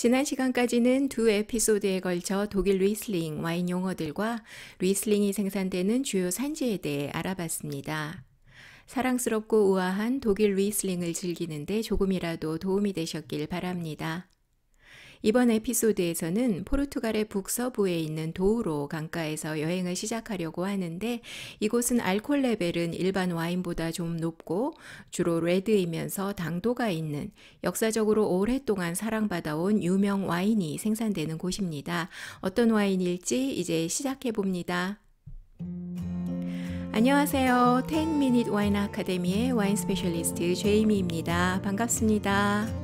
지난 시간까지는 두 에피소드에 걸쳐 독일 리슬링 와인 용어들과 리슬링이 생산되는 주요 산지에 대해 알아봤습니다. 사랑스럽고 우아한 독일 리슬링을 즐기는데 조금이라도 도움이 되셨길 바랍니다. 이번 에피소드에서는 포르투갈의 북서부에 있는 도우로 강가에서 여행을 시작하려고 하는데, 이곳은 알코올 레벨은 일반 와인보다 좀 높고 주로 레드이면서 당도가 있는, 역사적으로 오랫동안 사랑받아온 유명 와인이 생산되는 곳입니다. 어떤 와인일지 이제 시작해 봅니다. 안녕하세요. 10미닛 와인 아카데미의 와인 스페셜리스트 제이미입니다. 반갑습니다.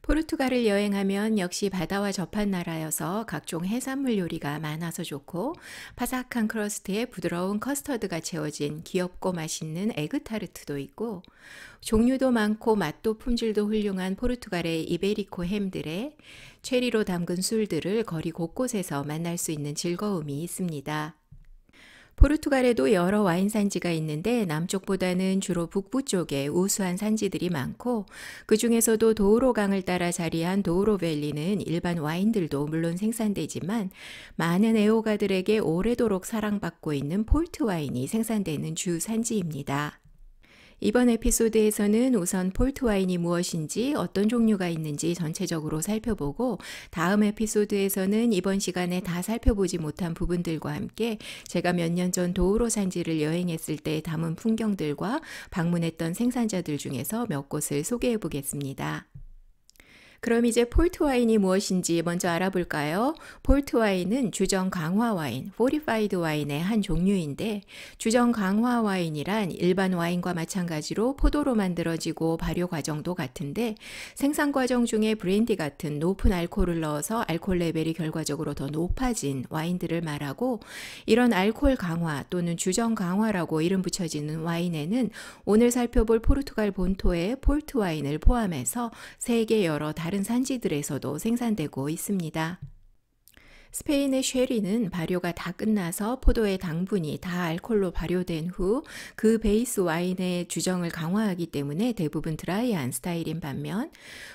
포르투갈을 여행하면 역시 바다와 접한 나라여서 각종 해산물 요리가 많아서 좋고, 바삭한 크러스트에 부드러운 커스터드가 채워진 귀엽고 맛있는 에그타르트도 있고, 종류도 많고 맛도 품질도 훌륭한 포르투갈의 이베리코 햄들에 체리로 담근 술들을 거리 곳곳에서 만날 수 있는 즐거움이 있습니다. 포르투갈에도 여러 와인 산지가 있는데 남쪽보다는 주로 북부 쪽에 우수한 산지들이 많고, 그 중에서도 도우로 강을 따라 자리한 도우로밸리는 일반 와인들도 물론 생산되지만 많은 애호가들에게 오래도록 사랑받고 있는 폴트 와인이 생산되는 주 산지입니다. 이번 에피소드에서는 우선 폴트 와인이 무엇인지, 어떤 종류가 있는지 전체적으로 살펴보고, 다음 에피소드에서는 이번 시간에 다 살펴보지 못한 부분들과 함께 제가 몇 년 전 도우로 산지를 여행했을 때 담은 풍경들과 방문했던 생산자들 중에서 몇 곳을 소개해 보겠습니다. 그럼 이제 폴트 와인이 무엇인지 먼저 알아볼까요? 폴트 와인은 주정 강화 와인, fortified 와인의 한 종류인데, 주정 강화 와인이란 일반 와인과 마찬가지로 포도로 만들어지고 발효 과정도 같은데, 생산 과정 중에 브랜디 같은 높은 알코올을 넣어서 알코올 레벨이 결과적으로 더 높아진 와인들을 말하고, 이런 알코올 강화 또는 주정 강화라고 이름 붙여지는 와인에는 오늘 살펴볼 포르투갈 본토의 폴트 와인을 포함해서 세계 여러 다른 산지들에서도 생산되고 있습니다. 스페인의 쉐리는 발효가 다 끝나서 포도의 당분이 다 알코올로 발효된 후 그 베이스 와인의 주정을 강화하기 때문에 대부분 드라이한 스타일인 반면,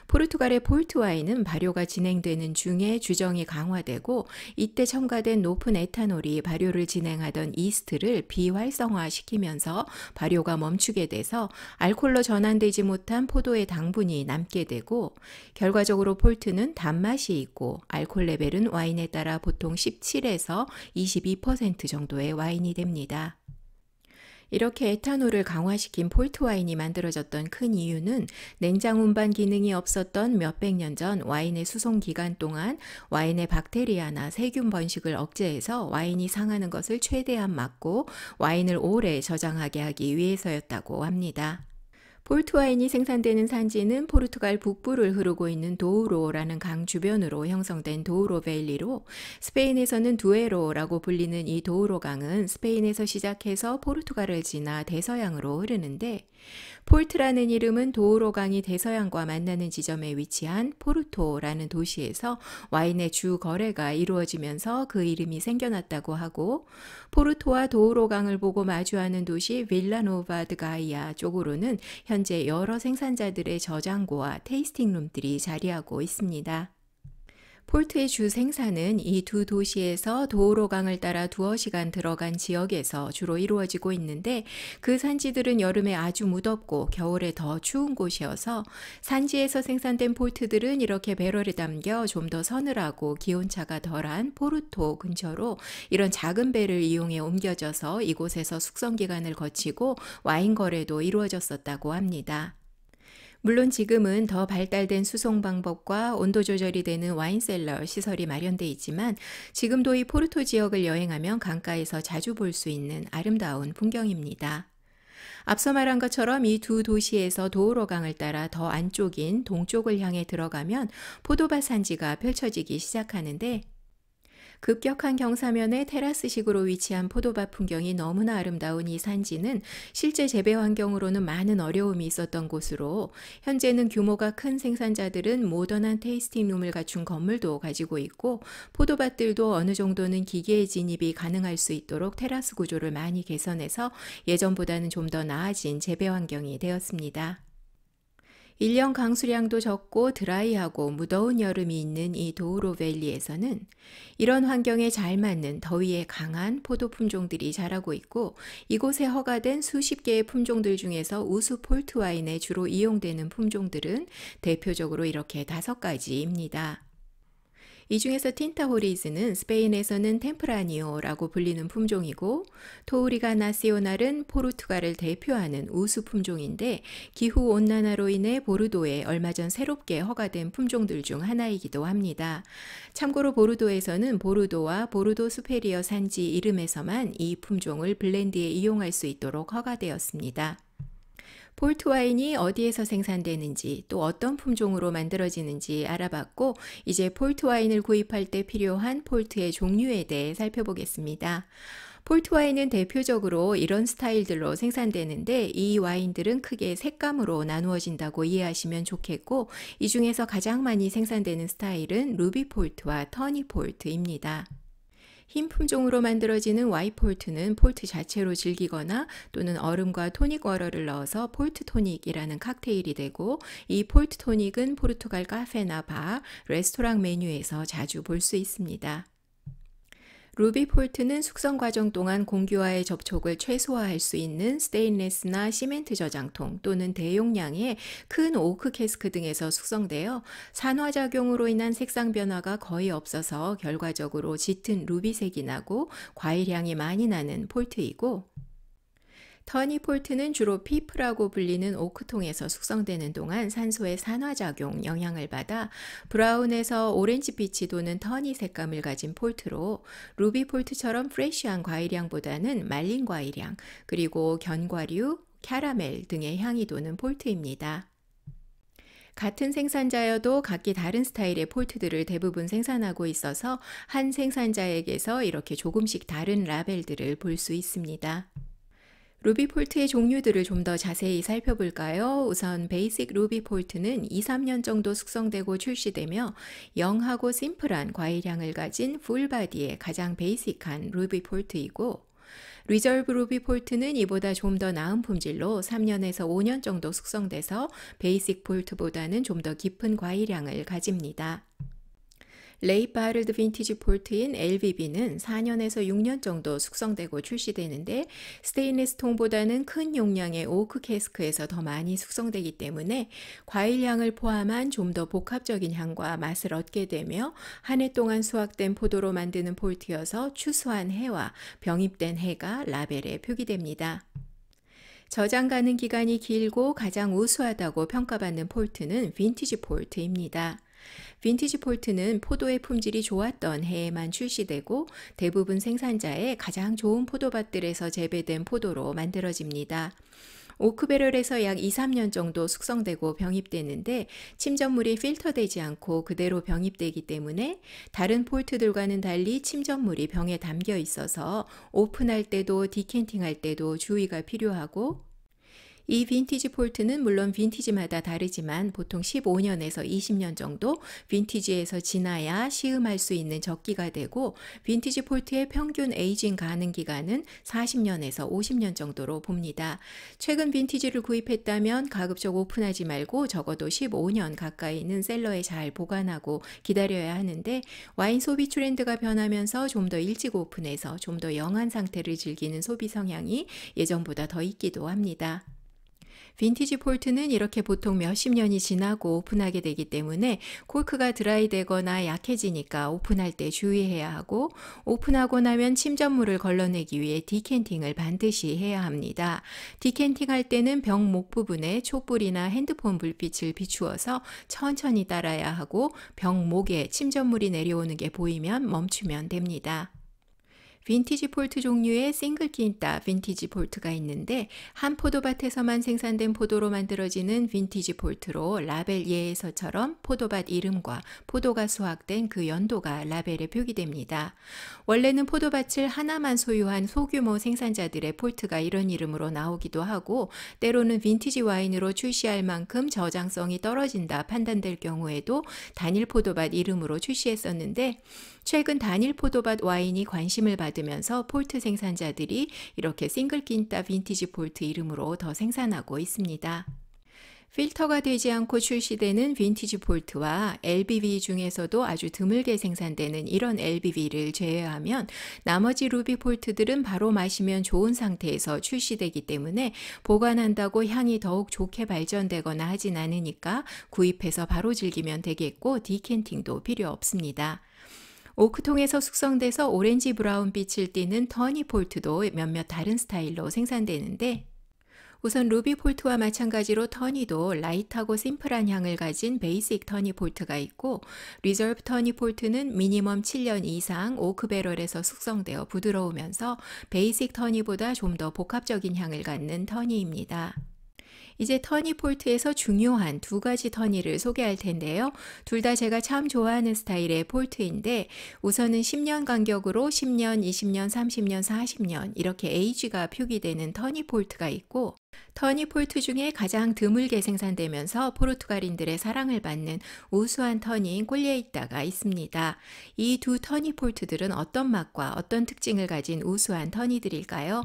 포르투갈의 폴트 와인은 발효가 진행되는 중에 주정이 강화되고, 이때 첨가된 높은 에탄올이 발효를 진행하던 이스트를 비활성화시키면서 발효가 멈추게 돼서 알코올로 전환되지 못한 포도의 당분이 남게 되고, 결과적으로 폴트는 단맛이 있고 알코올 레벨은 와인에 따라 보통 17에서 22% 정도의 와인이 됩니다. 이렇게 에탄올을 강화시킨 폴트 와인이 만들어졌던 큰 이유는 냉장 운반 기능이 없었던 몇백 년 전 와인의 수송 기간 동안 와인의 박테리아나 세균 번식을 억제해서 와인이 상하는 것을 최대한 막고 와인을 오래 저장하게 하기 위해서였다고 합니다. 폴트 와인이 생산되는 산지는 포르투갈 북부를 흐르고 있는 도우로라는 강 주변으로 형성된 도우로밸리로, 스페인에서는 두에로라고 불리는 이 도우로 강은 스페인에서 시작해서 포르투갈을 지나 대서양으로 흐르는데, 폴트라는 이름은 도우로 강이 대서양과 만나는 지점에 위치한 포르토라는 도시에서 와인의 주 거래가 이루어지면서 그 이름이 생겨났다고 하고, 포르토와 도우로 강을 보고 마주하는 도시 빌라노바 드 가이아 쪽으로는 현재 여러 생산자들의 저장고와 테이스팅룸들이 자리하고 있습니다. 폴트의 주 생산은 이 두 도시에서 도우로 강을 따라 두어 시간 들어간 지역에서 주로 이루어지고 있는데, 그 산지들은 여름에 아주 무덥고 겨울에 더 추운 곳이어서 산지에서 생산된 폴트들은 이렇게 배럴에 담겨 좀 더 서늘하고 기온차가 덜한 포르토 근처로 이런 작은 배를 이용해 옮겨져서 이곳에서 숙성 기간을 거치고 와인 거래도 이루어졌었다고 합니다. 물론 지금은 더 발달된 수송 방법과 온도 조절이 되는 와인셀러 시설이 마련돼 있지만, 지금도 이 포르토 지역을 여행하면 강가에서 자주 볼 수 있는 아름다운 풍경입니다. 앞서 말한 것처럼 이 두 도시에서 도우로 강을 따라 더 안쪽인 동쪽을 향해 들어가면 포도밭 산지가 펼쳐지기 시작하는데, 급격한 경사면에 테라스식으로 위치한 포도밭 풍경이 너무나 아름다운 이 산지는 실제 재배 환경으로는 많은 어려움이 있었던 곳으로, 현재는 규모가 큰 생산자들은 모던한 테이스팅룸을 갖춘 건물도 가지고 있고, 포도밭들도 어느 정도는 기계의 진입이 가능할 수 있도록 테라스 구조를 많이 개선해서 예전보다는 좀 더 나아진 재배 환경이 되었습니다. 1년 강수량도 적고 드라이하고 무더운 여름이 있는 이 도우로밸리에서는 이런 환경에 잘 맞는 더위에 강한 포도 품종들이 자라고 있고, 이곳에 허가된 수십 개의 품종들 중에서 우수 폴트 와인에 주로 이용되는 품종들은 대표적으로 이렇게 5가지입니다. 이 중에서 틴타 호리즈는 스페인에서는 템프라니오라고 불리는 품종이고, 토우리가 나시오날은 포르투갈을 대표하는 우수 품종인데, 기후 온난화로 인해 보르도에 얼마 전 새롭게 허가된 품종들 중 하나이기도 합니다. 참고로 보르도에서는 보르도와 보르도 수페리어 산지 이름에서만 이 품종을 블렌드에 이용할 수 있도록 허가되었습니다. 폴트 와인이 어디에서 생산되는지, 또 어떤 품종으로 만들어지는지 알아봤고, 이제 폴트 와인을 구입할 때 필요한 폴트의 종류에 대해 살펴보겠습니다. 폴트 와인은 대표적으로 이런 스타일들로 생산되는데, 이 와인들은 크게 색감으로 나누어진다고 이해하시면 좋겠고, 이 중에서 가장 많이 생산되는 스타일은 루비 폴트와 터니 폴트입니다. 흰 품종으로 만들어지는 와이폴트는 폴트 자체로 즐기거나 또는 얼음과 토닉 워터를 넣어서 폴트 토닉이라는 칵테일이 되고, 이 폴트 토닉은 포르투갈 카페나 바, 레스토랑 메뉴에서 자주 볼 수 있습니다. 루비 폴트는 숙성 과정 동안 공기와의 접촉을 최소화할 수 있는 스테인레스나 시멘트 저장통 또는 대용량의 큰 오크 캐스크 등에서 숙성되어 산화작용으로 인한 색상 변화가 거의 없어서 결과적으로 짙은 루비색이 나고 과일향이 많이 나는 폴트이고, 터니 폴트는 주로 피프라고 불리는 오크통에서 숙성되는 동안 산소의 산화작용 영향을 받아 브라운에서 오렌지빛이 도는 터니 색감을 가진 폴트로, 루비 폴트처럼 프레쉬한 과일향보다는 말린 과일향, 그리고 견과류, 캐러멜 등의 향이 도는 폴트입니다. 같은 생산자여도 각기 다른 스타일의 폴트들을 대부분 생산하고 있어서 한 생산자에게서 이렇게 조금씩 다른 라벨들을 볼 수 있습니다. 루비 폴트의 종류들을 좀 더 자세히 살펴볼까요? 우선 베이직 루비 폴트는 2-3년 정도 숙성되고 출시되며 영하고 심플한 과일향을 가진 풀바디의 가장 베이직한 루비 폴트이고, 리저브 루비 폴트는 이보다 좀 더 나은 품질로 3년에서 5년 정도 숙성돼서 베이직 폴트보다는 좀 더 깊은 과일향을 가집니다. 레이트 바를드 빈티지 폴트인 LVB는 4년에서 6년 정도 숙성되고 출시되는데, 스테인리스 통보다는 큰 용량의 오크 캐스크에서 더 많이 숙성되기 때문에 과일향을 포함한 좀 더 복합적인 향과 맛을 얻게 되며, 한 해 동안 수확된 포도로 만드는 폴트여서 추수한 해와 병입된 해가 라벨에 표기됩니다. 저장 가능 기간이 길고 가장 우수하다고 평가받는 폴트는 빈티지 폴트입니다. 빈티지 폴트는 포도의 품질이 좋았던 해에만 출시되고, 대부분 생산자의 가장 좋은 포도밭들에서 재배된 포도로 만들어집니다. 오크배럴에서 약 2-3년 정도 숙성되고 병입되는데, 침전물이 필터되지 않고 그대로 병입되기 때문에 다른 폴트들과는 달리 침전물이 병에 담겨 있어서 오픈할 때도 디캔팅할 때도 주의가 필요하고, 이 빈티지 폴트는 물론 빈티지마다 다르지만 보통 15년에서 20년 정도 빈티지에서 지나야 시음할 수 있는 적기가 되고, 빈티지 폴트의 평균 에이징 가능 기간은 40년에서 50년 정도로 봅니다. 최근 빈티지를 구입했다면 가급적 오픈하지 말고 적어도 15년 가까이는 셀러에 잘 보관하고 기다려야 하는데, 와인 소비 트렌드가 변하면서 좀 더 일찍 오픈해서 좀 더 영한 상태를 즐기는 소비 성향이 예전보다 더 있기도 합니다. 빈티지 폴트는 이렇게 보통 몇십 년이 지나고 오픈하게 되기 때문에 코크가 드라이되거나 약해지니까 오픈할 때 주의해야 하고, 오픈하고 나면 침전물을 걸러내기 위해 디캔팅을 반드시 해야 합니다. 디캔팅할 때는 병 목 부분에 촛불이나 핸드폰 불빛을 비추어서 천천히 따라야 하고, 병 목에 침전물이 내려오는 게 보이면 멈추면 됩니다. 빈티지 폴트 종류의 싱글 낀따 빈티지 폴트가 있는데 한 포도밭에서만 생산된 포도로 만들어지는 빈티지 폴트로 라벨 예에서처럼 포도밭 이름과 포도가 수확된 그 연도가 라벨에 표기됩니다. 원래는 포도밭을 하나만 소유한 소규모 생산자들의 폴트가 이런 이름으로 나오기도 하고 때로는 빈티지 와인으로 출시할 만큼 저장성이 떨어진다 판단될 경우에도 단일 포도밭 이름으로 출시했었는데 최근 단일 포도밭 와인이 관심을 받으면서 폴트 생산자들이 이렇게 싱글 낀따 빈티지 폴트 이름으로 더 생산하고 있습니다. 필터가 되지 않고 출시되는 빈티지 폴트와 LBV 중에서도 아주 드물게 생산되는 이런 LBV를 제외하면 나머지 루비 폴트들은 바로 마시면 좋은 상태에서 출시되기 때문에 보관한다고 향이 더욱 좋게 발전되거나 하진 않으니까 구입해서 바로 즐기면 되겠고 디캔팅도 필요 없습니다. 오크통에서 숙성돼서 오렌지 브라운 빛을 띠는 터니 폴트도 몇몇 다른 스타일로 생산되는데 우선 루비 폴트와 마찬가지로 터니도 라이트하고 심플한 향을 가진 베이직 터니 폴트가 있고 리저브 터니 폴트는 미니멈 7년 이상 오크 배럴에서 숙성되어 부드러우면서 베이직 터니보다 좀 더 복합적인 향을 갖는 터니입니다. 이제 터니 폴트에서 중요한 두 가지 터니를 소개할 텐데요. 둘 다 제가 참 좋아하는 스타일의 폴트인데 우선은 10년 간격으로 10년, 20년, 30년, 40년 이렇게 에이지가 표기되는 터니 폴트가 있고 터니 폴트 중에 가장 드물게 생산되면서 포르투갈인들의 사랑을 받는 우수한 터니인 꼴리에이따가 있습니다. 이 두 터니 폴트들은 어떤 맛과 어떤 특징을 가진 우수한 터니들일까요?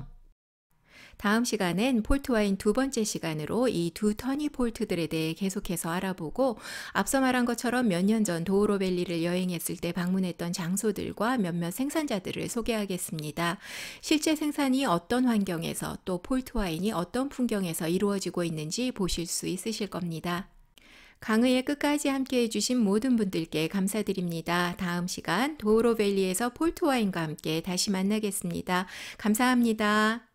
다음 시간엔 폴트 와인 두 번째 시간으로 이 두 터니 폴트들에 대해 계속해서 알아보고 앞서 말한 것처럼 몇 년 전 도우로밸리를 여행했을 때 방문했던 장소들과 몇몇 생산자들을 소개하겠습니다. 실제 생산이 어떤 환경에서 또 폴트 와인이 어떤 풍경에서 이루어지고 있는지 보실 수 있으실 겁니다. 강의의 끝까지 함께 해주신 모든 분들께 감사드립니다. 다음 시간 도우로밸리에서 폴트 와인과 함께 다시 만나겠습니다. 감사합니다.